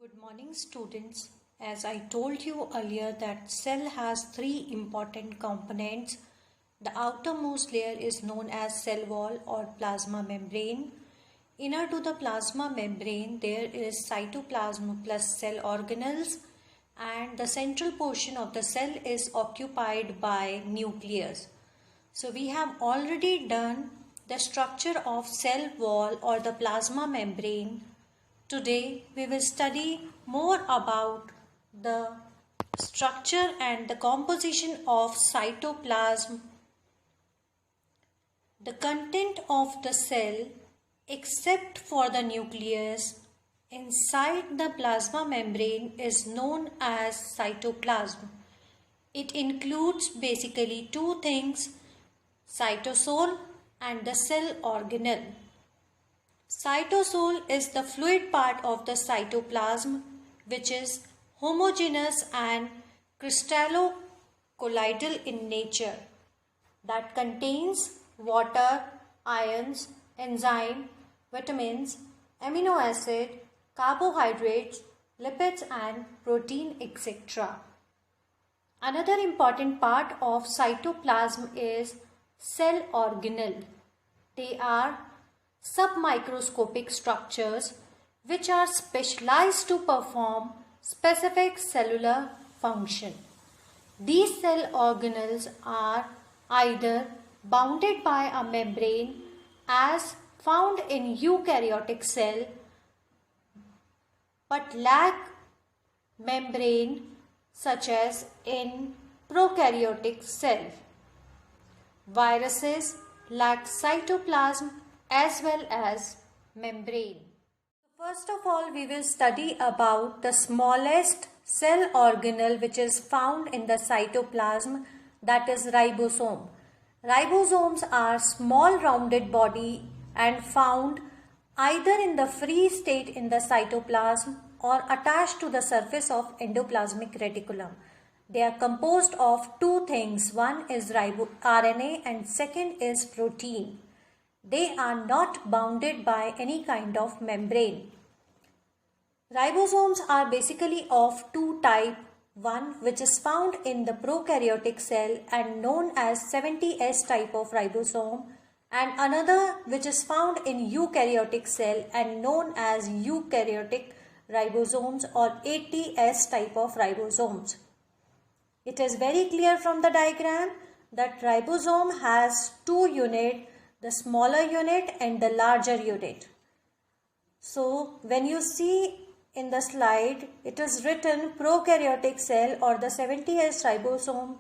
Good morning students. As I told you earlier that cell has three important components. The outermost layer is known as cell wall or plasma membrane. Inner to the plasma membrane there is cytoplasm plus cell organelles, and the central portion of the cell is occupied by nucleus. So we have already done the structure of cell wall or the plasma membrane. Today we will study more about the structure and the composition of cytoplasm. The content of the cell, except for the nucleus, inside the plasma membrane is known as cytoplasm. It includes basically two things: cytosol and the cell organelle. Cytosol is the fluid part of the cytoplasm, which is homogeneous and crystallocolloidal in nature, that contains water, ions, enzyme, vitamins, amino acid, carbohydrates, lipids and protein, etc. Another important part of cytoplasm is cell organelle. They are submicroscopic structures which are specialized to perform specific cellular function. These cell organelles are either bounded by a membrane as found in eukaryotic cell but lack membrane such as in prokaryotic cell. Viruses lack cytoplasm as well as membrane. First of all, we will study about the smallest cell organelle which is found in the cytoplasm, that is ribosome. Ribosomes are small rounded body and found either in the free state in the cytoplasm or attached to the surface of endoplasmic reticulum. They are composed of two things. One is RNA and second is protein. They are not bounded by any kind of membrane. Ribosomes are basically of two types. One which is found in the prokaryotic cell and known as 70S type of ribosome, and another which is found in eukaryotic cell and known as eukaryotic ribosomes or 80S type of ribosomes. It is very clear from the diagram that ribosome has two units, the smaller unit and the larger unit. So when you see in the slide, it is written prokaryotic cell or the 70S ribosome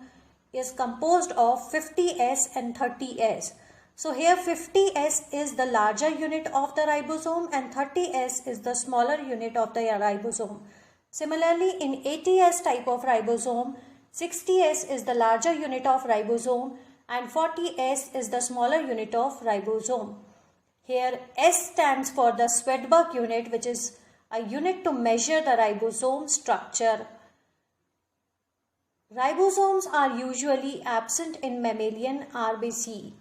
is composed of 50S and 30S. So here 50S is the larger unit of the ribosome and 30S is the smaller unit of the ribosome. Similarly, in 80S type of ribosome, 60S is the larger unit of ribosome and 40S is the smaller unit of ribosome. Here S stands for the Swedberg unit, which is a unit to measure the ribosome structure. Ribosomes are usually absent in mammalian RBC.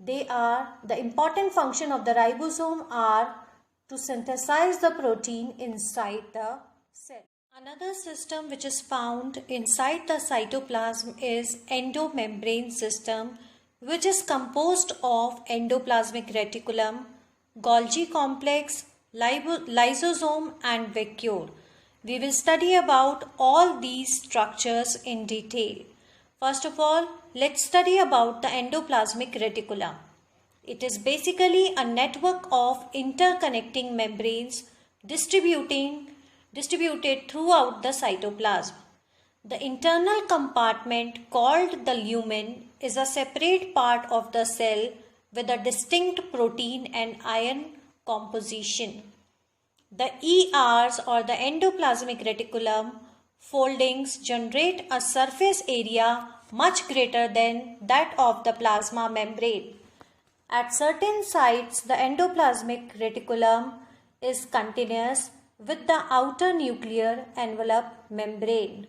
The important function of the ribosome are to synthesize the protein inside the cell. Another system which is found inside the cytoplasm is endomembrane system, which is composed of endoplasmic reticulum, Golgi complex, lysosome and vacuole. We will study about all these structures in detail. First of all, let's study about the endoplasmic reticulum. It is basically a network of interconnecting membranes distributed throughout the cytoplasm. The internal compartment called the lumen is a separate part of the cell with a distinct protein and ion composition. The ERs or the endoplasmic reticulum foldings generate a surface area much greater than that of the plasma membrane. At certain sites, the endoplasmic reticulum is continuous with the outer nuclear envelope membrane.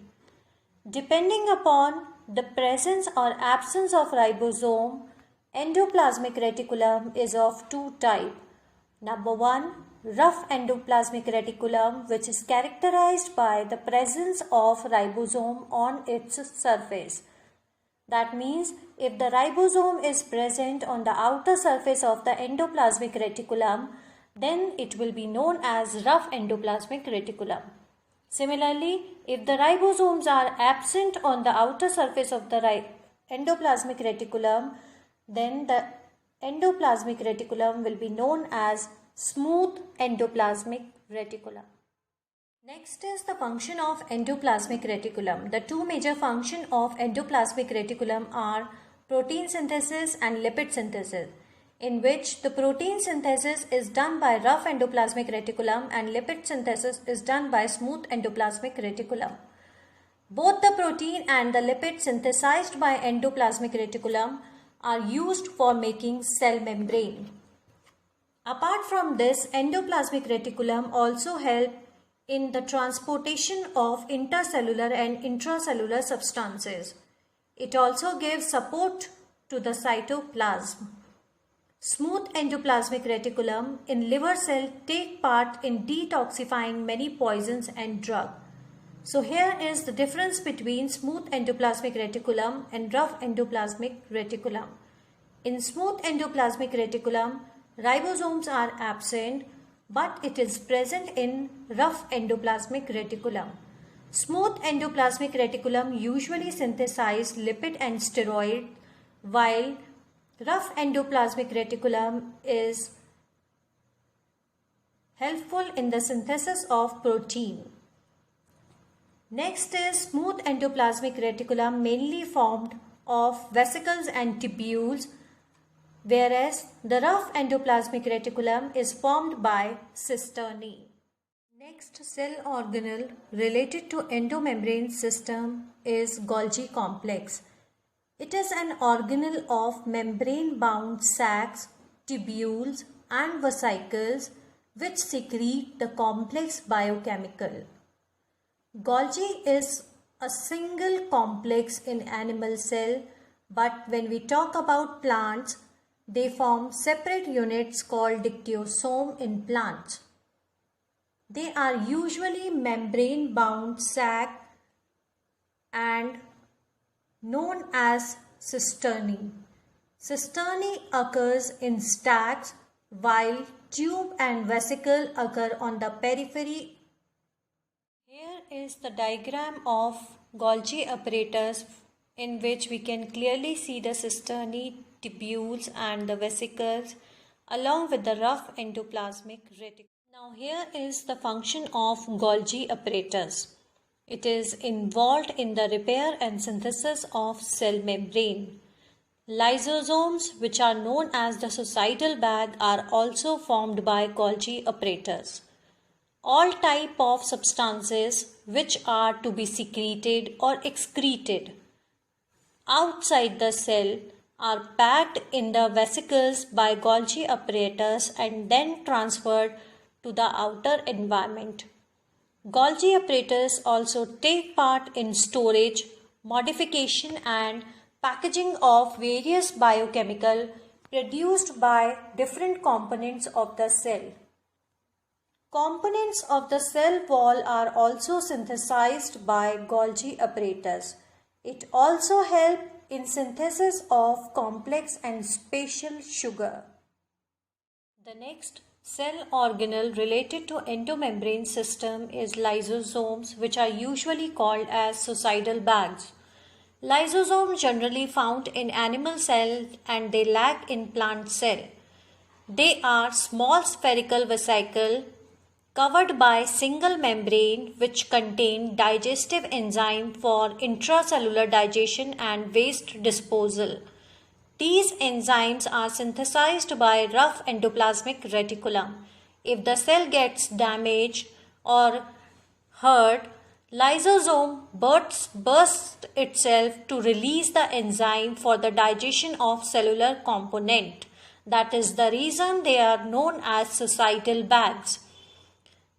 Depending upon the presence or absence of ribosome, endoplasmic reticulum is of two types. Number one, rough endoplasmic reticulum, which is characterized by the presence of ribosome on its surface. That means if the ribosome is present on the outer surface of the endoplasmic reticulum, then it will be known as rough endoplasmic reticulum. Similarly, if the ribosomes are absent on the outer surface of the endoplasmic reticulum, then the endoplasmic reticulum will be known as smooth endoplasmic reticulum. Next is the function of endoplasmic reticulum. The two major functions of endoplasmic reticulum are protein synthesis and lipid synthesis, in which the protein synthesis is done by rough endoplasmic reticulum and lipid synthesis is done by smooth endoplasmic reticulum. Both the protein and the lipid synthesized by endoplasmic reticulum are used for making cell membrane. Apart from this, endoplasmic reticulum also helps in the transportation of intercellular and intracellular substances. It also gives support to the cytoplasm. Smooth endoplasmic reticulum in liver cell take part in detoxifying many poisons and drugs. So here is the difference between smooth endoplasmic reticulum and rough endoplasmic reticulum. In smooth endoplasmic reticulum, ribosomes are absent, but it is present in rough endoplasmic reticulum. Smooth endoplasmic reticulum usually synthesize lipid and steroid, while rough endoplasmic reticulum is helpful in the synthesis of protein. Next is smooth endoplasmic reticulum, mainly formed of vesicles and tubules, whereas the rough endoplasmic reticulum is formed by cisternae. Next cell organelle related to endomembrane system is Golgi complex. It is an organelle of membrane-bound sacs, tubules and vesicles which secrete the complex biochemical. Golgi is a single complex in animal cell, but when we talk about plants, they form separate units called dictyosome in plants. They are usually membrane-bound sac and known as cisternae. Cisternae occurs in stacks while tube and vesicle occur on the periphery. Here is the diagram of Golgi apparatus, in which we can clearly see the cisternae, tubules and the vesicles along with the rough endoplasmic reticulum. Now here is the function of Golgi apparatus. It is involved in the repair and synthesis of cell membrane. Lysosomes, which are known as the suicidal bag, are also formed by Golgi apparatus. All type of substances which are to be secreted or excreted outside the cell are packed in the vesicles by Golgi apparatus and then transferred to the outer environment. Golgi apparatus also take part in storage, modification and packaging of various biochemical produced by different components of the cell. Components of the cell wall are also synthesized by Golgi apparatus. It also helps in synthesis of complex and spatial sugar. The next cell organelle related to endomembrane system is lysosomes, which are usually called as suicidal bags. Lysosomes generally found in animal cells and they lack in plant cell. They are small spherical vesicle covered by single membrane which contain digestive enzyme for intracellular digestion and waste disposal. These enzymes are synthesized by rough endoplasmic reticulum. If the cell gets damaged or hurt, lysosome bursts itself to release the enzyme for the digestion of cellular component. That is the reason they are known as suicidal bags.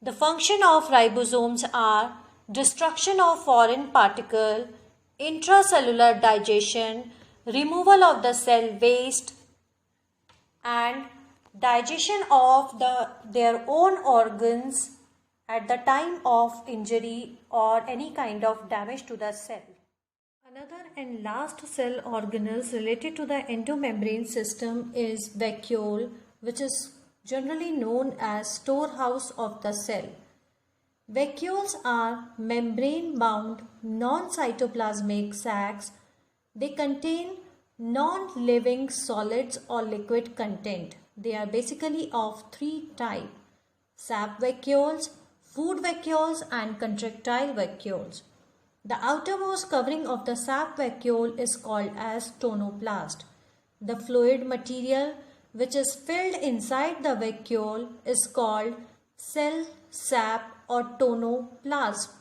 The function of ribosomes are destruction of foreign particle, intracellular digestion, removal of the cell waste and digestion of their own organs at the time of injury or any kind of damage to the cell. Another and last cell organelles related to the endomembrane system is vacuole, which is generally known as storehouse of the cell. Vacuoles are membrane-bound non-cytoplasmic sacs. They contain non-living solids or liquid content. They are basically of three types: sap vacuoles, food vacuoles, and contractile vacuoles. The outermost covering of the sap vacuole is called as tonoplast. The fluid material which is filled inside the vacuole is called cell sap or tonoplasm.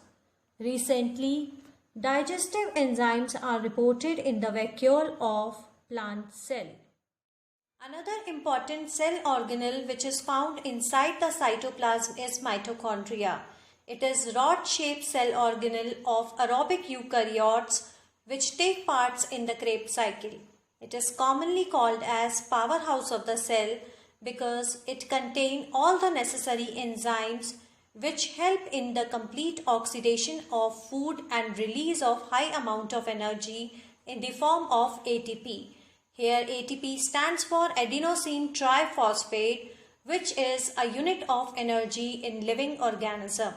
Recently, digestive enzymes are reported in the vacuole of plant cell. Another important cell organelle which is found inside the cytoplasm is mitochondria. It is rod-shaped cell organelle of aerobic eukaryotes which take parts in the Krebs cycle. It is commonly called as powerhouse of the cell because it contains all the necessary enzymes which help in the complete oxidation of food and release of high amount of energy in the form of ATP. Here ATP stands for adenosine triphosphate, which is a unit of energy in living organism.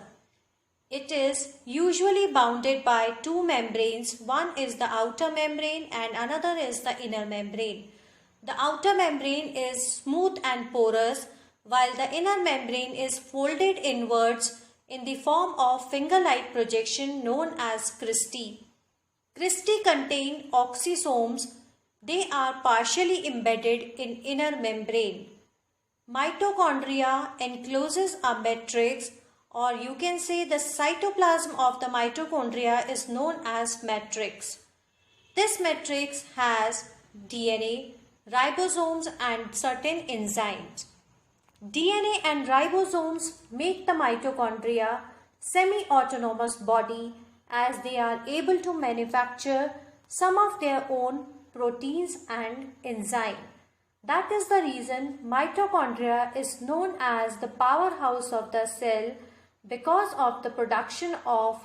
It is usually bounded by two membranes. One is the outer membrane and another is the inner membrane. The outer membrane is smooth and porous, while the inner membrane is folded inwards in the form of finger-like projection known as cristae. Cristae contain oxysomes. They are partially embedded in inner membrane. Mitochondria encloses a matrix, or you can say the cytoplasm of the mitochondria is known as matrix. This matrix has DNA, ribosomes and certain enzymes. DNA and ribosomes make the mitochondria semi-autonomous body as they are able to manufacture some of their own proteins and enzymes. That is the reason mitochondria is known as the powerhouse of the cell because of the production of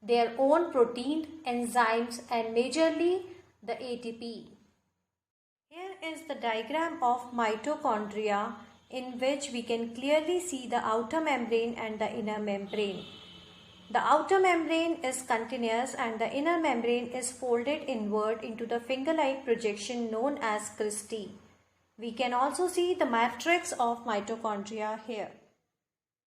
their own protein, enzymes and majorly the ATP. Here is the diagram of mitochondria in which we can clearly see the outer membrane and the inner membrane. The outer membrane is continuous and the inner membrane is folded inward into the finger-like projection known as cristae. We can also see the matrix of mitochondria here.